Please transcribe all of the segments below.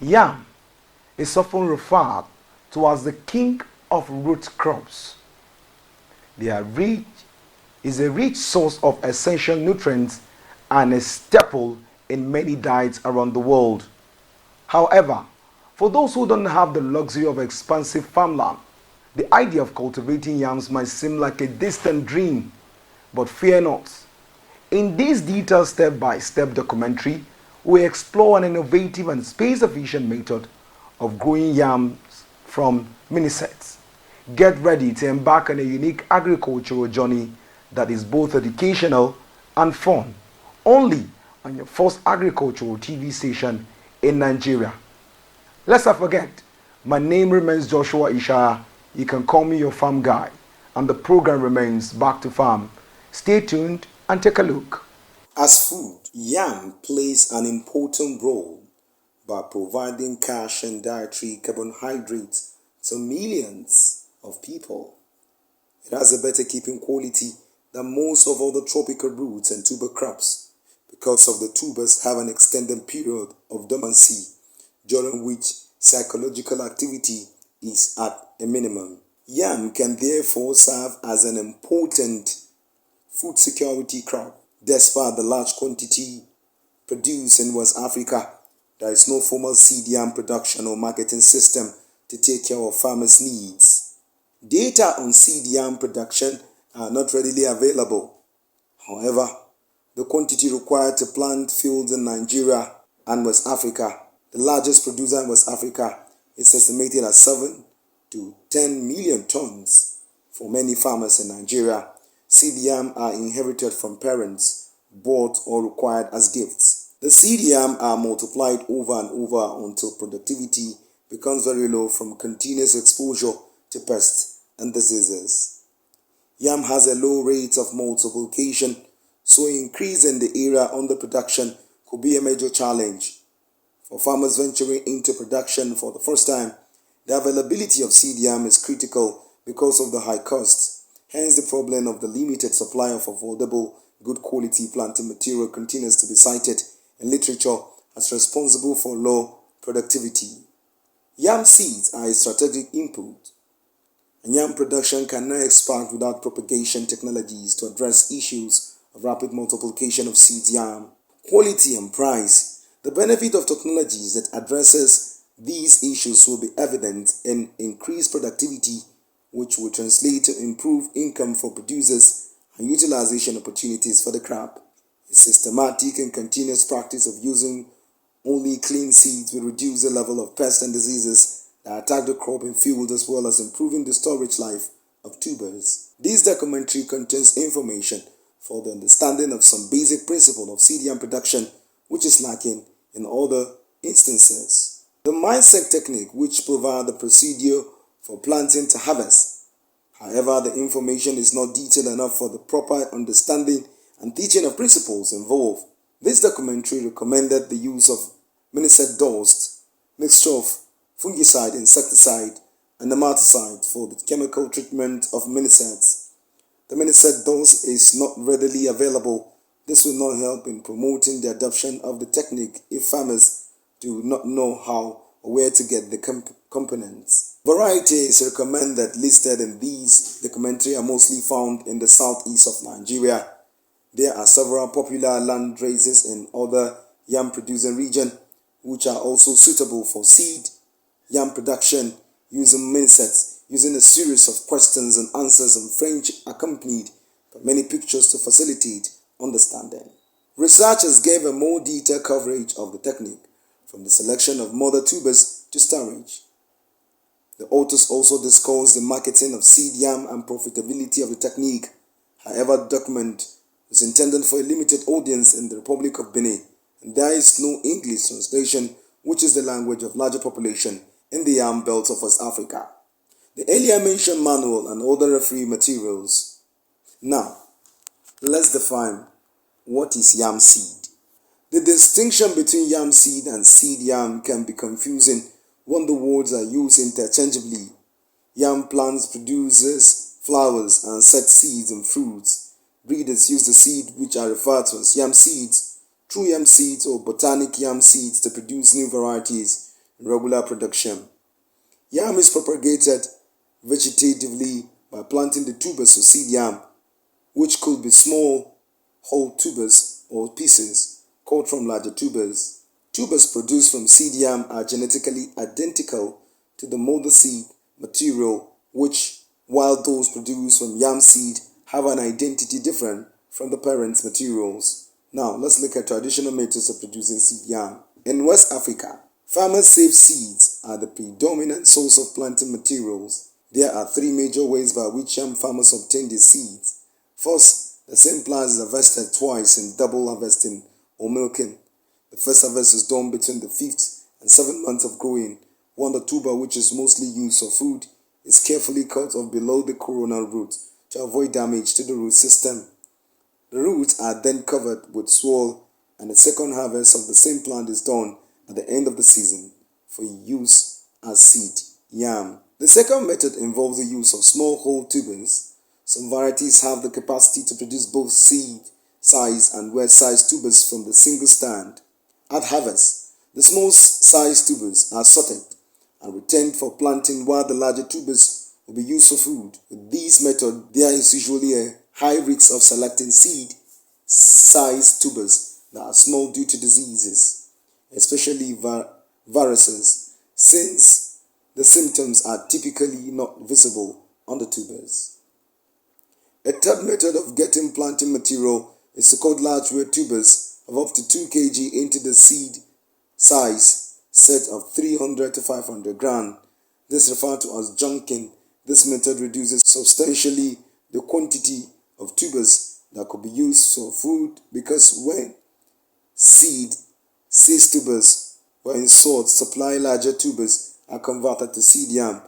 Yam is often referred to as the king of root crops. They are is a rich source of essential nutrients and a staple in many diets around the world. However, for those who don't have the luxury of expansive farmland, the idea of cultivating yams might seem like a distant dream, but fear not. In this detailed step-by-step documentary, we explore an innovative and space-efficient method of growing yams from minisets. Get ready to embark on a unique agricultural journey that is both educational and fun, only on your first agricultural TV station in Nigeria. Let's not forget, my name remains Joshua Isha. You can call me your farm guy, and the program remains Back to Farm. Stay tuned and take a look. As food, yam plays an important role by providing cash and dietary carbohydrates to millions of people. It has a better keeping quality than most of other tropical roots and tuber crops because of the tubers have an extended period of dormancy during which psychological activity is at a minimum. Yam can therefore serve as an important food security crop. Despite the large quantity produced in West Africa, there is no formal seed yam production or marketing system to take care of farmers' needs. Data on seed yam production are not readily available. However, the quantity required to plant fields in Nigeria and West Africa, the largest producer in West Africa, is estimated at 7 to 10 million tons. For many farmers in Nigeria, seed yam are inherited from parents, bought or required as gifts. The seed yam are multiplied over and over until productivity becomes very low from continuous exposure to pests and diseases. Yam has a low rate of multiplication, so increasing the area under production could be a major challenge. For farmers venturing into production for the first time, the availability of seed yam is critical because of the high costs. Hence, the problem of the limited supply of affordable, good quality planting material continues to be cited in literature as responsible for low productivity. Yam seeds are a strategic input, and yam production cannot expand without propagation technologies to address issues of rapid multiplication of seed yam. Quality and price. The benefit of technologies that addresses these issues will be evident in increased productivity, which will translate to improved income for producers and utilization opportunities for the crop. A systematic and continuous practice of using only clean seeds will reduce the level of pests and diseases that attack the crop and field, as well as improving the storage life of tubers. This documentary contains information for the understanding of some basic principle of seed yam production, which is lacking in other instances. The Miniset technique, which provides the procedure for planting to harvest. However, the information is not detailed enough for the proper understanding and teaching of principles involved. This documentary recommended the use of Miniset dust, mixture of fungicide, insecticide, and nematicide for the chemical treatment of minisets. The Miniset dose is not readily available. This will not help in promoting the adoption of the technique if farmers do not know how or where to get the components. Varieties recommended listed in these documentary are mostly found in the southeast of Nigeria. There are several popular land races in other yam producing regions which are also suitable for seed yam production using minisets, using a series of questions and answers in French accompanied by many pictures to facilitate understanding. Researchers gave a more detailed coverage of the technique, from the selection of mother tubers to storage. The authors also discussed the marketing of seed yam and profitability of the technique. However, the document was intended for a limited audience in the Republic of Benin, and there is no English translation, which is the language of larger population in the yam belt of West Africa. The earlier mentioned manual and other referee materials. Now, let's define what is yam seed. The distinction between yam seed and seed yam can be confusing when the words are used interchangeably. Yam plants produces flowers and sets seeds and fruits. Breeders use the seed which are referred to as yam seeds, true yam seeds or botanic yam seeds to produce new varieties regular production. Yam is propagated vegetatively by planting the tubers of seed yam, which could be small whole tubers or pieces cut from larger tubers. Tubers produced from seed yam are genetically identical to the mother seed material, which, while those produced from yam seed have an identity different from the parent materials. Now, let's look at traditional methods of producing seed yam. In West Africa, farmers save seeds are the predominant source of planting materials. There are three major ways by which yam farmers obtain their seeds. First, the same plant is harvested twice in double harvesting or milking. The first harvest is done between the 5th and 7th month of growing, when the tuber, which is mostly used for food, is carefully cut off below the coronal root to avoid damage to the root system. The roots are then covered with soil, and the second harvest of the same plant is done at the end of the season for use as seed yam. The second method involves the use of small whole tubers. Some varieties have the capacity to produce both seed size and wedge sized tubers from the single stand. At harvest, the small sized tubers are sorted and retained for planting, while the larger tubers will be used for food. With this method, there is usually a high risk of selecting seed sized tubers that are small due to diseases, especially viruses, since the symptoms are typically not visible on the tubers. A third method of getting planting material is to cut large red tubers of up to 2 kg into the seed size set of 300 to 500 gram. This is referred to as junking. This method reduces substantially the quantity of tubers that could be used for food, because when seed tubers were in sorts, supply larger tubers are converted to seed yam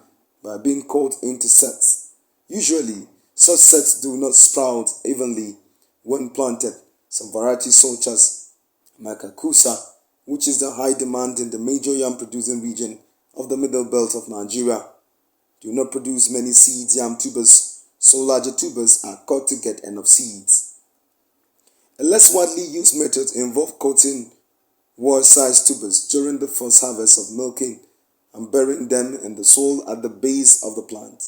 by being cut into sets. Usually, such sets do not sprout evenly when planted. Some varieties such as Makakusa, which is the high demand in the major yam producing region of the middle belt of Nigeria, do not produce many seed yam tubers, so larger tubers are cut to get enough seeds. A less widely used method involves cutting wedge-sized tubers during the first harvest of milking and burying them in the soil at the base of the plant.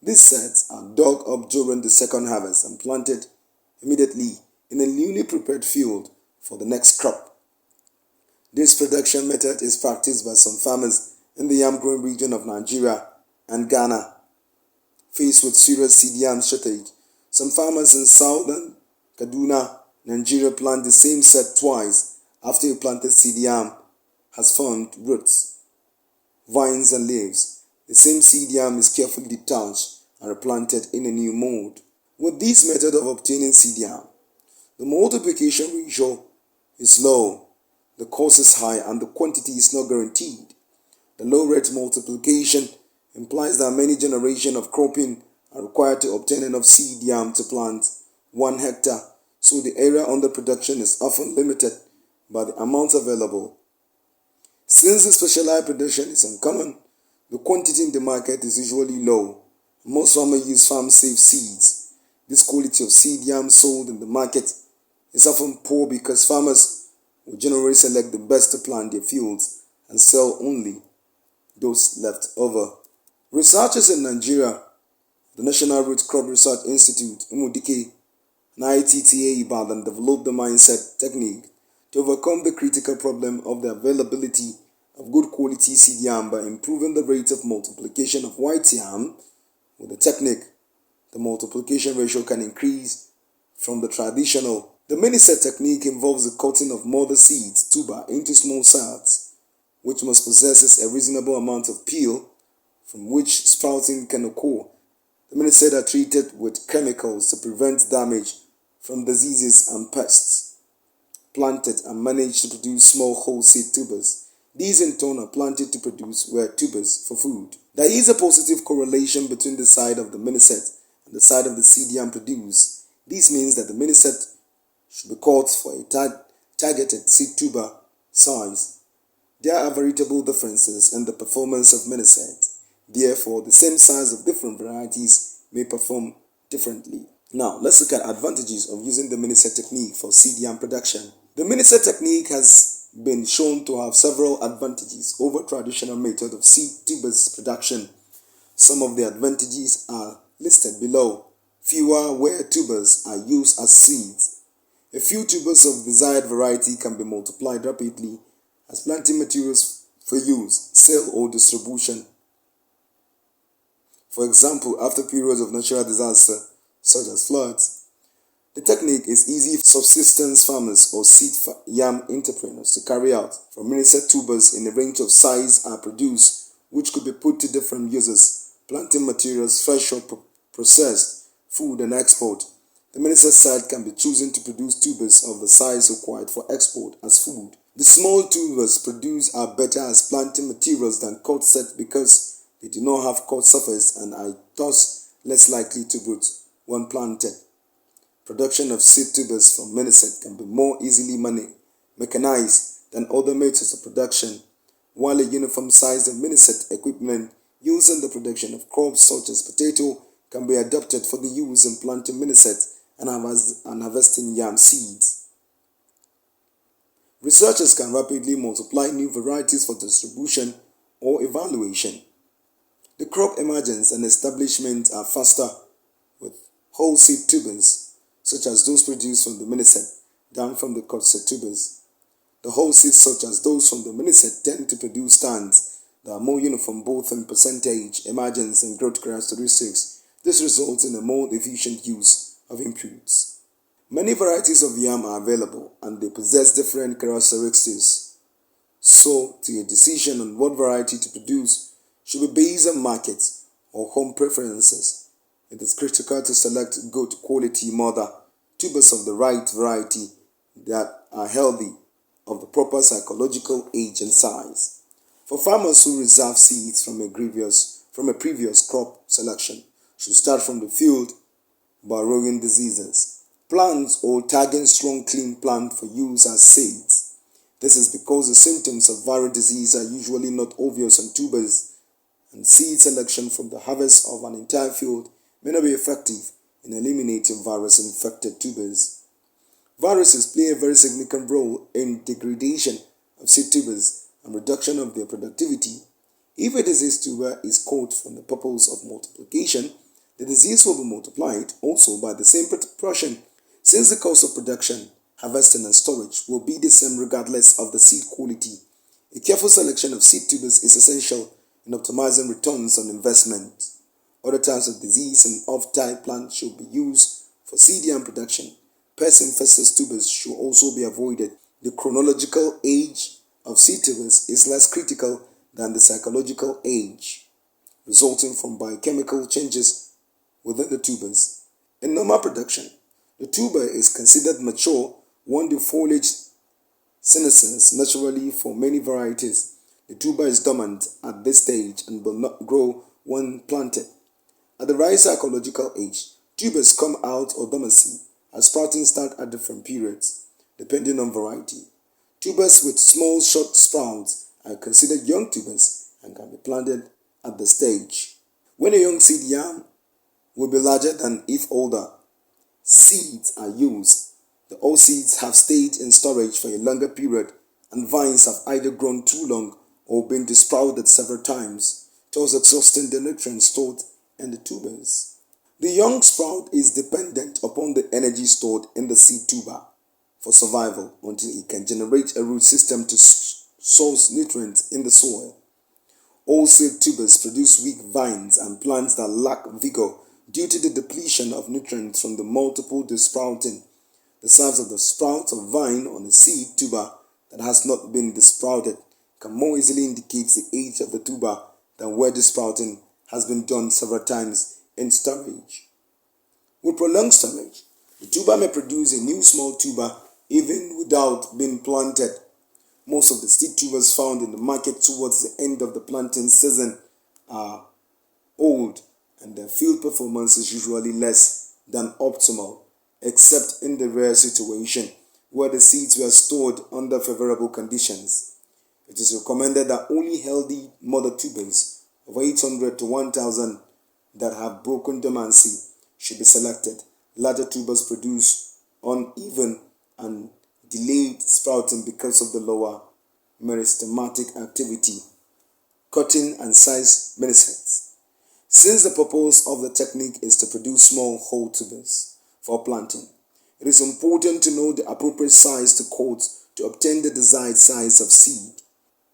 These sets are dug up during the second harvest and planted immediately in a newly prepared field for the next crop. This production method is practiced by some farmers in the yam growing region of Nigeria and Ghana. Faced with serious seed yam shortage, some farmers in southern Kaduna, Nigeria plant the same set twice after a planted seed yam has formed roots, vines and leaves. The same seed yam is carefully detached and replanted in a new mold. With this method of obtaining seed yam, the multiplication ratio is low, the cost is high, and the quantity is not guaranteed. The low rate multiplication implies that many generations of cropping are required to obtain enough seed yam to plant 1 hectare, so the area under production is often limited by the amount available. Since the specialized production is uncommon, the quantity in the market is usually low. Most farmers use farm-safe seeds. This quality of seed yam sold in the market is often poor because farmers will generally select the best to plant their fields and sell only those left over. Researchers in Nigeria, the National Root Crop Research Institute, Umudike, and ITTA Ibadan developed the Miniset technique to overcome the critical problem of the availability of good quality seed yam by improving the rate of multiplication of white yam. With the technique, the multiplication ratio can increase from the traditional. The Miniset technique involves the cutting of mother seeds tuber into small sets, which must possess a reasonable amount of peel from which sprouting can occur. The Miniset are treated with chemicals to prevent damage from diseases and pests. Planted and managed to produce small whole seed tubers. These in turn are planted to produce wedge tubers for food. There is a positive correlation between the size of the Miniset and the size of the seed yam produced. This means that the Miniset should be cut for a targeted seed tuber size. There are veritable differences in the performance of Miniset. Therefore, the same size of different varieties may perform differently. Now, let's look at advantages of using the Miniset technique for seed yam production. The Miniset technique has been shown to have several advantages over traditional method of seed tubers production. Some of the advantages are listed below. Fewer wear tubers are used as seeds. A few tubers of desired variety can be multiplied rapidly as planting materials for use, sale, or distribution. For example, after periods of natural disaster such as floods, the technique is easy for subsistence farmers or seed yam entrepreneurs to carry out. From Miniset tubers in a range of size are produced, which could be put to different uses: planting materials, fresh or processed, food, and export. The Miniset site can be chosen to produce tubers of the size required for export as food. The small tubers produced are better as planting materials than cut sets because they do not have cut surface and are thus less likely to root when planted. Production of seed tubers from Miniset can be more easily mechanized than other methods of production, while a uniform size of Miniset equipment used in the production of crops such as potato can be adopted for the use in planting Miniset and harvesting yam seeds. Researchers can rapidly multiply new varieties for distribution or evaluation. The crop emergence and establishment are faster with whole seed tubers, such as those produced from the Miniset, than from the cut set tubers. The whole seeds, such as those from the Miniset, tend to produce stands that are more uniform both in percentage, emergence, and growth characteristics. This results in a more efficient use of inputs. Many varieties of yam are available and they possess different characteristics. So, a decision on what variety to produce should be based on market or home preferences. It is critical to select good quality mother tubers of the right variety that are healthy, of the proper psychological age and size. For farmers who reserve seeds from a previous crop selection, should start from the field by rowing diseases. Plants or tagging strong clean plant for use as seeds. This is because the symptoms of viral disease are usually not obvious on tubers, and seed selection from the harvest of an entire field may not be effective in eliminating virus-infected tubers. Viruses play a very significant role in degradation of seed tubers and reduction of their productivity. If a diseased tuber is caught for the purpose of multiplication, the disease will be multiplied also by the same proportion, since the cost of production, harvesting, and storage will be the same regardless of the seed quality. A careful selection of seed tubers is essential in optimizing returns on investment. Other types of disease and off-type plants should be used for seed yam production. Pest-infested tubers should also be avoided. The chronological age of seed tubers is less critical than the psychological age, resulting from biochemical changes within the tubers. In normal production, the tuber is considered mature when the foliage senesces naturally for many varieties. The tuber is dormant at this stage and will not grow when planted. At the right psychological age, tubers come out of dormancy as sprouting start at different periods, depending on variety. Tubers with small short sprouts are considered young tubers and can be planted at the stage. When a young seed yam will be larger than if older seeds are used, the old seeds have stayed in storage for a longer period and vines have either grown too long or been sprouted several times, thus exhausting the nutrients stored in the tubers. The young sprout is dependent upon the energy stored in the seed tuber for survival until it can generate a root system to source nutrients in the soil. All seed tubers produce weak vines and plants that lack vigor due to the depletion of nutrients from the multiple desprouting. The size of the sprout or vine on a seed tuber that has not been desprouted can more easily indicate the age of the tuber than where desprouting has been done several times in storage. With prolonged storage, the tuber may produce a new small tuber even without being planted. Most of the seed tubers found in the market towards the end of the planting season are old and their field performance is usually less than optimal, except in the rare situation where the seeds were stored under favorable conditions. It is recommended that only healthy mother tubers of 800 to 1000 that have broken dormancy should be selected. Larger tubers produce uneven and delayed sprouting because of the lower meristematic activity, cutting and size minisets. Since the purpose of the technique is to produce small whole tubers for planting, it is important to know the appropriate size to cut to obtain the desired size of seed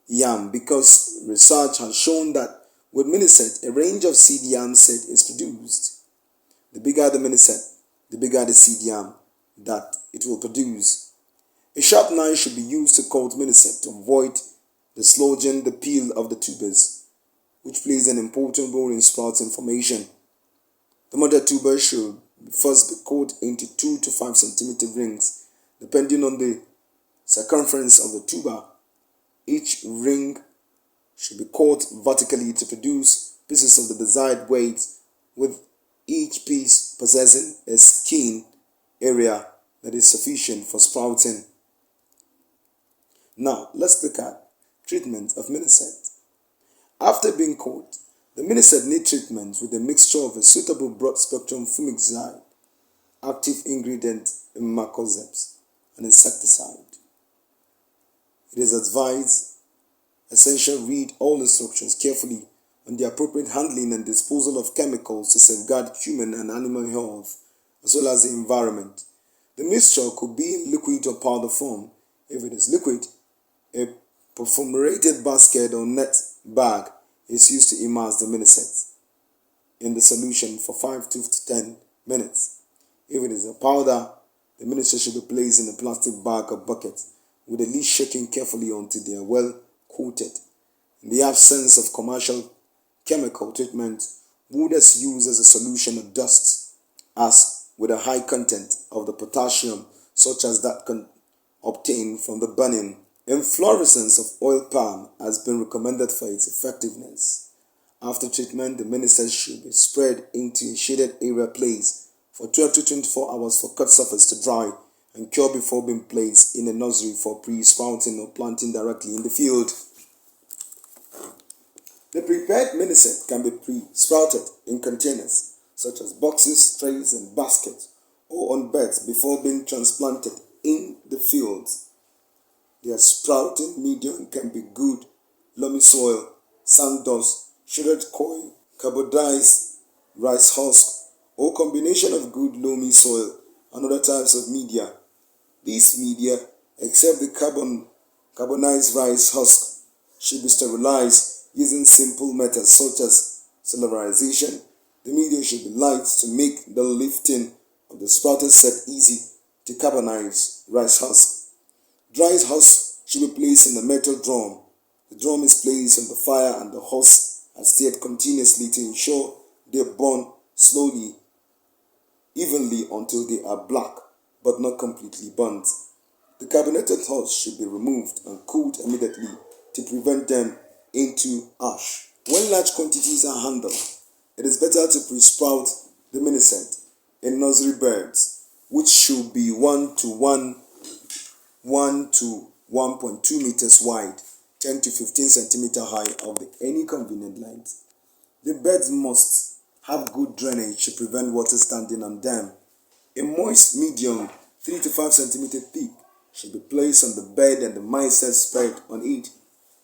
yam, because research has shown that with miniset, a range of seed yam set is produced. The bigger the miniset, the bigger the seed yam that it will produce. A sharp knife should be used to cut miniset to avoid dislodging the peel of the tubers, which plays an important role in sprouting formation. The mother tuber should first be cut into 2 to 5 centimeter rings, depending on the circumference of the tuber. Each ring should be cut vertically to produce pieces of the desired weight, with each piece possessing a skin area that is sufficient for sprouting. Now, let's look at treatment of miniset. After being cut, the miniset need treatment with a mixture of a suitable broad-spectrum fungicide, active ingredient immacoseps, and insecticide. It is advised essential read all instructions carefully on the appropriate handling and disposal of chemicals to safeguard human and animal health, as well as the environment. The mixture could be in liquid or powder form. If it is liquid, a perforated basket or net bag is used to immerse the miniset in the solution for 5 to 10 minutes. If it is a powder, the miniset should be placed in a plastic bag or bucket with the lid shaken carefully until they are well coated. In the absence of commercial chemical treatment, wood is used as a solution of dust, as with a high content of the potassium, such as that obtained from the burning. Inflorescence of oil palm has been recommended for its effectiveness. After treatment, the miniset should be spread into a shaded area placed for 12 to 24 hours for cut surface to dry and cure before being placed in a nursery for pre-sprouting or planting directly in the field. The prepared miniset can be pre-sprouted in containers such as boxes, trays, and baskets, or on beds before being transplanted in the fields. Their sprouting medium can be good loamy soil, sand dust, shredded coir, carbonized rice husk, or combination of good loamy soil and other types of media. These media, except the carbonized rice husk, should be sterilized using simple methods such as cellularization. The media should be light to make the lifting of the sprouted set easy to carbonize rice husk. Dry husk should be placed in a metal drum. The drum is placed on the fire and the husk are stirred continuously to ensure they burn slowly, evenly until they are black but not completely burnt. The carbonated husk should be removed and cooled immediately to prevent them into ash. When large quantities are handled, it is better to pre-sprout the miniset in nursery beds, which should be 1 to 1.2 meters wide, 10 to 15 centimeter high of any convenient length. The beds must have good drainage to prevent water standing on them. A moist medium 3 to 5 centimeter thick should be placed on the bed and the minisets spread on it,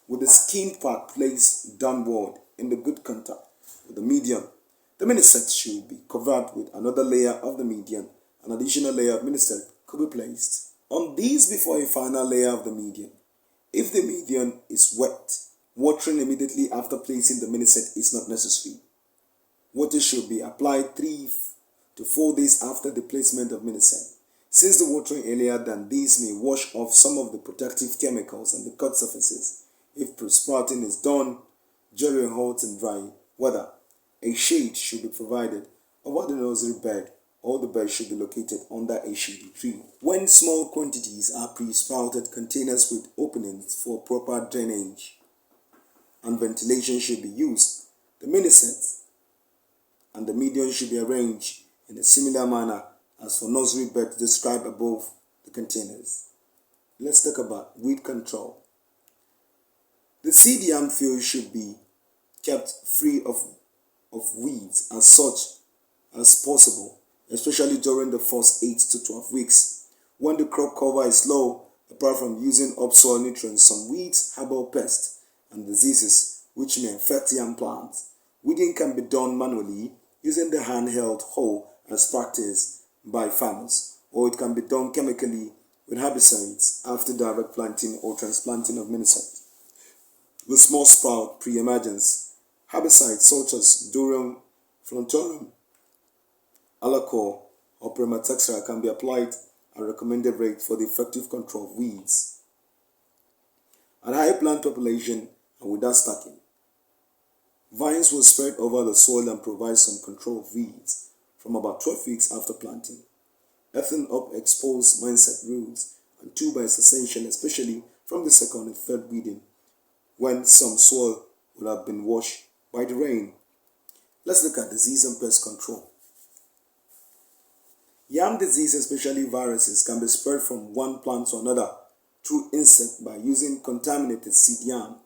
with the skin part placed downward in the good contact with the medium. The miniset should be covered with another layer of the medium. An additional layer of miniset could be placed on these before a final layer of the medium. If the medium is wet, watering immediately after placing the miniset is not necessary. Water should be applied 3 to 4 days after the placement of miniset, since the watering earlier than this may wash off some of the protective chemicals on the cut surfaces. If pre-sprouting is done during hot and dry weather, a shade should be provided over the nursery bed, or the bed should be located under a shady tree. When small quantities are pre-sprouted, containers with openings for proper drainage and ventilation should be used. The minisets and the medium should be arranged in a similar manner as for nursery beds described above the containers. Let's talk about weed control. The seed yam field should be kept free of weeds as such as possible, especially during the first 8 to 12 weeks. When the crop cover is low, Apart from using upsoil nutrients, some weeds, herbal pests, and diseases which may affect yam plants, weeding can be done manually using the handheld hoe as practiced by farmers, or it can be done chemically with herbicides after direct planting or transplanting of Miniset. With small sprout pre-emergence, herbicides such as Durium, Frontorum, Alacor, or Primatextra can be applied at recommended rate for the effective control of weeds. At high plant population and without stacking, vines will spread over the soil and provide some control of weeds from about 12 weeks after planting. Earthing up exposed Miniset roots and tuber is essential, especially from the second and third weeding, when some soil will have been washed by the rain. Let's look at disease and pest control. Yam disease, especially viruses, can be spread from one plant to another through insect by using contaminated seed yam.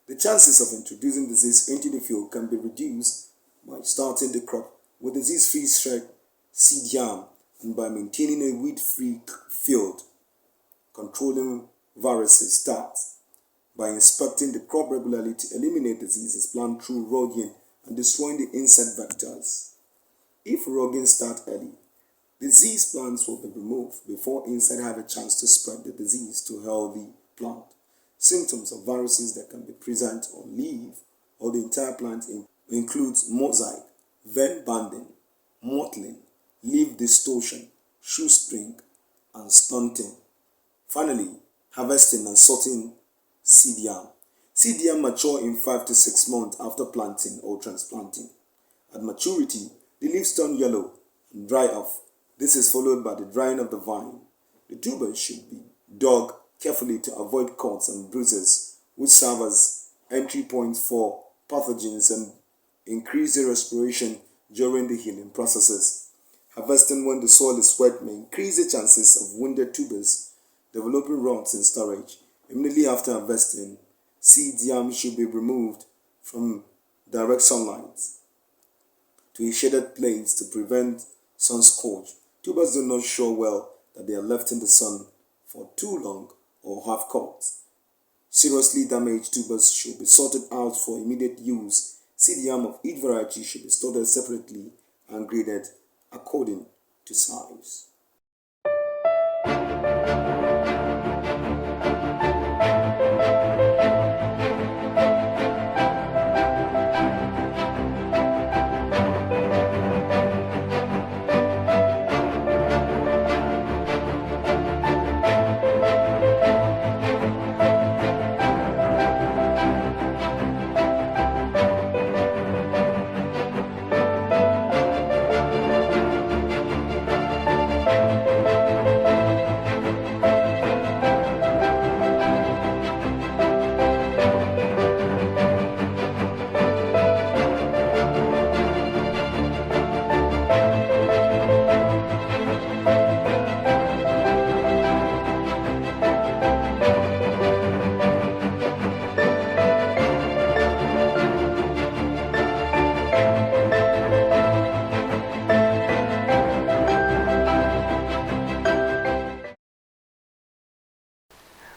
The chances of introducing disease into the field can be reduced by starting the crop with disease-free straight seed yam and by maintaining a weed-free field. Controlling viruses starts by inspecting the crop regularly to eliminate diseases planted through rugging and destroying the insect vectors. If rugging starts early, diseased plants will be removed before insects have a chance to spread the disease to healthy plant. Symptoms of viruses that can be present on leaf or the entire plant includes mosaic, vein banding, mottling, leaf distortion, shoestring, and stunting. Finally, harvesting and sorting seed yam. Seed yam mature in 5 to 6 months after planting or transplanting. At maturity, the leaves turn yellow and dry off. This is followed by the drying of the vine. The tubers should be dug carefully to avoid cuts and bruises, which serve as entry points for pathogens and increase their respiration during the healing processes. Harvesting when the soil is wet may increase the chances of wounded tubers developing rots in storage. Immediately after harvesting, seed yam should be removed from direct sunlight to a shaded place to prevent sun scorch. Tubers do not show well that they are left in the sun for too long or have cut. Seriously damaged tubers should be sorted out for immediate use. Seed yam of each variety should be stored separately and graded according to size.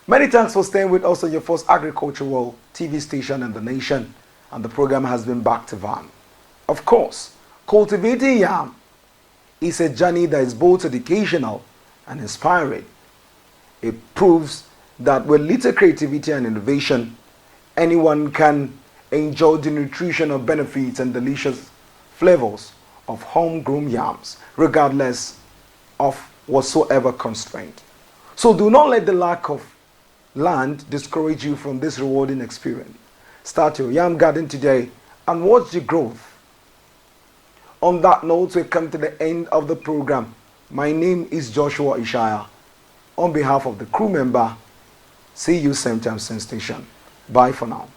Many thanks for staying with us on your first agricultural TV station in the nation, and the program has been back to Van. Of course, cultivating yam is a journey that is both educational and inspiring. It proves that with little creativity and innovation, anyone can enjoy the nutritional benefits and delicious flavors of homegrown yams, regardless of whatsoever constraint. So do not let the lack of land discourage you from this rewarding experience. Start your yam garden today and watch the growth. On that note, we come to the end of the program. My name is Joshua Ishaya. On behalf of the crew member, see you same time, same station. Bye for now.